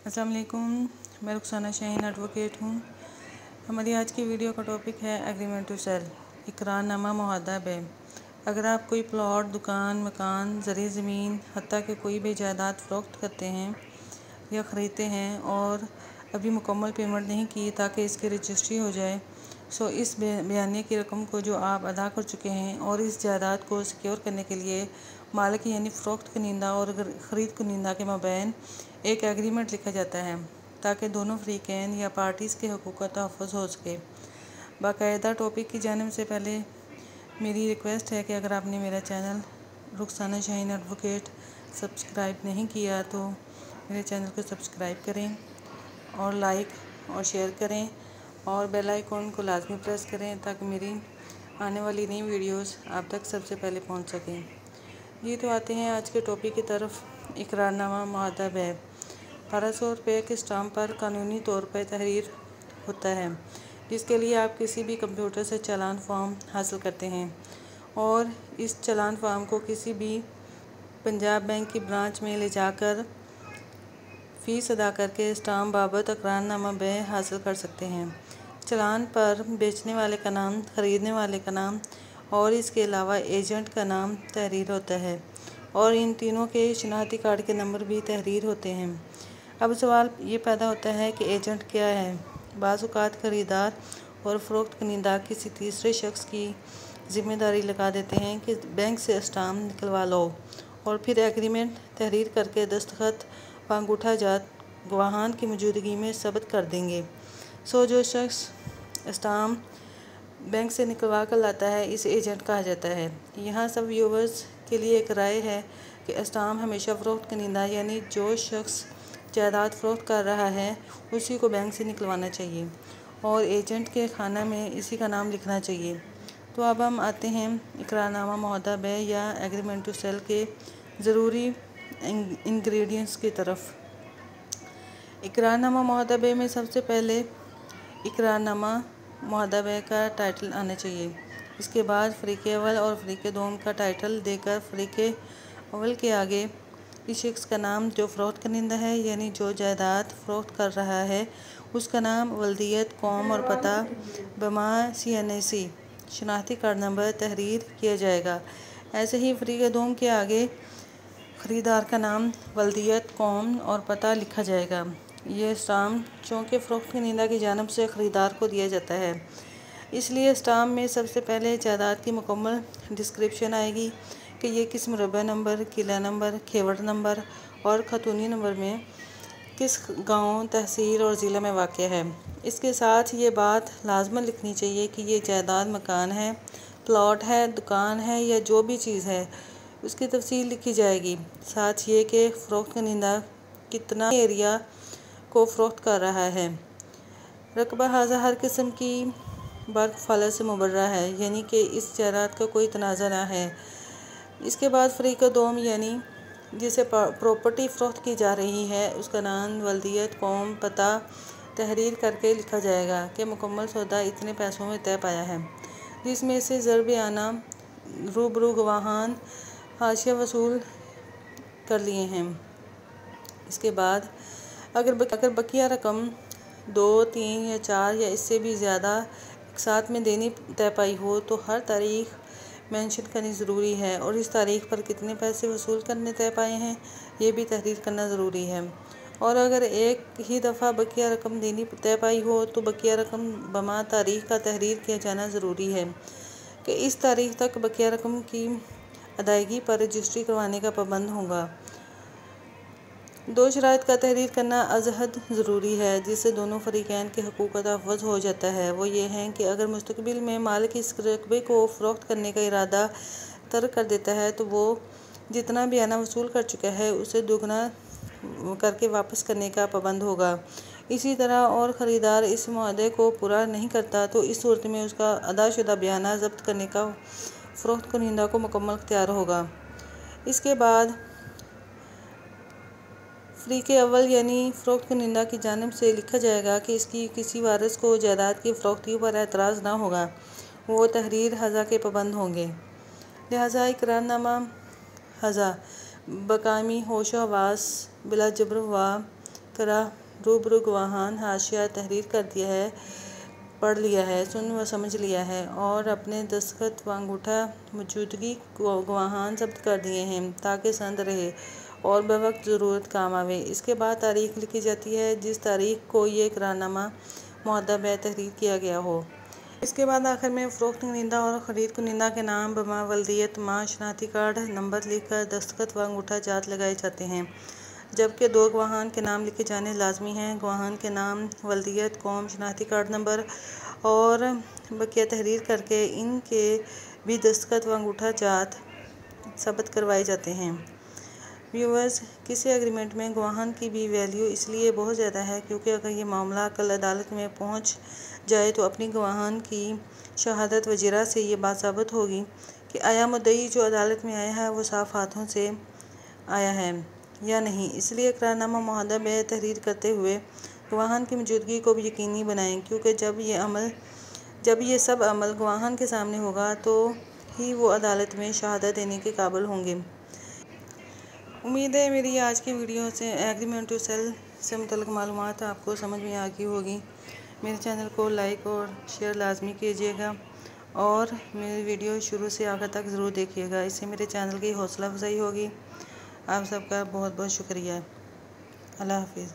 अस्सलाम वालेकुम। मैं रुखसाना शाहीन एडवोकेट हूँ। हमारी आज की वीडियो का टॉपिक है एग्रीमेंट टू सेल, इकरारनामा मुआहदा बै। अगर आप कोई प्लॉट, दुकान, मकान, ज़री ज़मीन, हत्ता कि कोई भी जायदाद फ़रोख्त करते हैं या ख़रीदते हैं और अभी मुकम्मल पेमेंट नहीं की ताकि इसकी रजिस्ट्री हो जाए, सो इस बयानी की रकम को जो आप अदा कर चुके हैं और इस जायदाद को सिक्योर करने के लिए मालिक यानी फ़रोख्त कुनिंदा और ख़रीद कुनिंदा के मबैन एक एग्रीमेंट लिखा जाता है ताकि दोनों फ़रीक़ैन या पार्टीज़ के हकूक़ का तहफ़्फ़ुज़ हो सके। बाकायदा टॉपिक की जानिब से पहले मेरी रिक्वेस्ट है कि अगर आपने मेरा channel Rukhsana Shaheen advocate subscribe नहीं किया तो मेरे चैनल को सब्सक्राइब करें और लाइक और शेयर करें और बेल आइकॉन को लाजमी प्रेस करें ताकि मेरी आने वाली नई वीडियोस आप तक सबसे पहले पहुंच सकें। ये तो आते हैं आज के टॉपिक की तरफ। इकरारनामा मुआहदा बै 1200 रुपये के स्टाम्प पर कानूनी तौर पर तहरीर होता है, जिसके लिए आप किसी भी कंप्यूटर से चालान फॉर्म हासिल करते हैं और इस चालान फॉर्म को किसी भी पंजाब बैंक की ब्रांच में ले जाकर फ़ीस अदा करके स्टाम्प बाबत इकरारनामा बै हासिल कर सकते हैं। चालान पर बेचने वाले का नाम, ख़रीदने वाले का नाम और इसके अलावा एजेंट का नाम तहरीर होता है और इन तीनों के शनाख्ती कार्ड के नंबर भी तहरीर होते हैं। अब सवाल ये पैदा होता है कि एजेंट क्या है। बाज़ औक़ात ख़रीदार और फ़रोख्त कुनिंदा किसी तीसरे शख्स की ज़िम्मेदारी लगा देते हैं कि बैंक से स्टाम्प निकलवा लो और फिर एग्रीमेंट तहरीर करके दस्तखत व अंगूठा जात गवाहान की मौजूदगी में सबत कर देंगे। सो जो शख्स स्टाम्प बैंक से निकलवा कर लाता है इसे एजेंट कहा जाता है। यहाँ सब व्यूवर्स के लिए एक राय है कि स्टाम्प हमेशा फ़रोख्त कुनिंदा यानी जो शख्स जायदाद फ़रोख्त कर रहा है उसी को बैंक से निकलवाना चाहिए और एजेंट के खाना में इसी का नाम लिखना चाहिए। तो अब हम आते हैं इकरारनामा मुआहदा बै या एग्रीमेंट टू सेल के ज़रूरी इंग्रेडिएंट्स की तरफ। इकरारनामा मुआहदा बै में सबसे पहले इकरारनामा मुआहदा बै का टाइटल आना चाहिए। इसके बाद फ़रीक़े अव्वल और फ़रीक़े दोम का टाइटल देकर फ़रीक़े अव्वल के आगे इस शख्स का नाम जो फ़रोख्त कुनिंदा है यानी जो जायदाद फ़रोख्त कर रहा है उसका नाम, वल्दियत, कौम और पता बमा CNAC शनाख्ती कार्ड नंबर तहरीर किया जाएगा। ऐसे ही फ़रीक़े दोम के आगे ख़रीदार का नाम, वल्दियत, कौम और पता लिखा जाएगा। यह स्टाम्प चूँकि फ़रोख्त कुनिंदा की जानिब से ख़रीदार को दिया जाता है, इसलिए स्टाम्प में सबसे पहले जायदाद की मुकम्मल डिस्क्रिप्शन आएगी कि ये किस मुरबा नंबर, किला नंबर, खेवड़ नंबर और खतूनी नंबर में किस गांव, तहसील और ज़िला में वाक़ है। इसके साथ ये बात लाजमन लिखनी चाहिए कि ये जायदाद मकान है, प्लॉट है, दुकान है या जो भी चीज़ है उसकी तफसील लिखी जाएगी। साथ ये कि फ़रोख्त कुनिंदा कितना एरिया को फ़रोख्त कर रहा है। रकबा हाजा हर किस्म की बर्क फलत से मुबर्रा है, यानी कि इस जायदाद का कोई तनाज़ा ना है। इसके बाद फ़रीक़े दोम यानी जिसे प्रॉपर्टी फ़रोख्त की जा रही है उसका नाम, वल्दियत, कौम, पता तहरीर करके लिखा जाएगा कि मुकम्मल सौदा इतने पैसों में तय पाया है, जिसमें से ज़रब आना, रूबरू गवाहान, हाशिया वसूल कर लिए हैं। इसके बाद अगर बकिया रकम 2, 3 या 4 या इससे भी ज़्यादा एक साथ में देनी तय पाई हो तो हर तारीख़ मेंशन करनी ज़रूरी है और इस तारीख़ पर कितने पैसे वसूल करने तय पाए हैं ये भी तहरीर करना ज़रूरी है। और अगर एक ही दफ़ा बकिया रकम देनी तय पाई हो तो बकिया रकम बमा तारीख़ का तहरीर किया जाना ज़रूरी है कि इस तारीख़ तक बकिया रकम की अदायगी पर रजिस्ट्री करवाने का पाबंद होगा। 2 शराइत का तहरीर करना अज़हद ज़रूरी है जिससे दोनों फ़रीक़ैन के हकूक़ का तहफ़्फ़ुज़ हो जाता है। वो ये हैं कि अगर मुस्तक़बिल में मालिक इस रकबे को फ़रोख्त करने का इरादा तर्क कर देता है तो वो जितना बयाना वसूल कर चुका है उसे दोगुना करके वापस करने का पाबंद होगा। इसी तरह और ख़रीदार इस मुआहदे को पूरा नहीं करता तो इस सूरत में उसका अदाशुदा बयाना ज़ब्त करने का फ़रोख्त कुनिंदा को मुकम्मल इख्तियार होगा। इसके बाद फ़रीक़े अव्वल यानी फ़रोख्त कुनिंदा की जानिब से लिखा जाएगा कि इसकी किसी वारिस को जायदाद की फ़रोख्ती पर एतराज़ ना होगा, वो तहरीर हज़ा के पाबंद होंगे। लिहाजा इकरारनामा हज़ा बकामी होशो हवास बिला जबर व तरह रूबरू गवाहान हाशिया तहरीर कर दिया है, पढ़ लिया है, सुन व समझ लिया है और अपने दस्तखत व अंगूठा मौजूदगी गवाहान जब्त कर दिए हैं ताकि संद रहे और बवक्त ज़रूरत काम आवे। इसके बाद तारीख लिखी जाती है जिस तारीख को ये इकरारनामा मुअद्दा बै तहरीर किया गया हो। इसके बाद आखिर में फ़रोख्त कुनिंदा और ख़रीद कुनिंदा के नाम, बमा, वल्दियत, माँ, शनाख्ती कार्ड नंबर लिखकर दस्तखत व अंगूठा जात लगाए जाते हैं, जबकि 2 गवाहान के नाम लिखे जाने लाजमी हैं। गवाहान के नाम, वल्दियत, कौम, शनाख्ती कार्ड नंबर और बकिया तहरीर करके इनके भी दस्तखत व अंगूठा जात सबत करवाए जाते हैं। व्यूअर्स, किसी एग्रीमेंट में गवाहान की भी वैल्यू इसलिए बहुत ज़्यादा है क्योंकि अगर ये मामला कल अदालत में पहुंच जाए तो अपनी गवाहान की शहादत वजीरा से ये बात साबित होगी कि आया मुद्दई जो अदालत में आया है वो साफ़ हाथों से आया है या नहीं। इसलिए इकरारनामा मुअद्दा बै तहरीर करते हुए गवाहान की मौजूदगी को भी यकीनी बनाएं, क्योंकि जब ये सब अमल गवाहान के सामने होगा तो ही वो अदालत में शहादत देने के काबिल होंगे। उम्मीद है मेरी आज की वीडियो से एग्रीमेंट टू सेल से मुतल्लिक़ मालूमात आपको समझ में आ गई होगी। मेरे चैनल को लाइक और शेयर लाजमी कीजिएगा और मेरी वीडियो शुरू से आखिर तक ज़रूर देखिएगा। इससे मेरे चैनल की हौसला अफजाई होगी। आप सबका बहुत बहुत शुक्रिया। अल्लाह हाफिज़।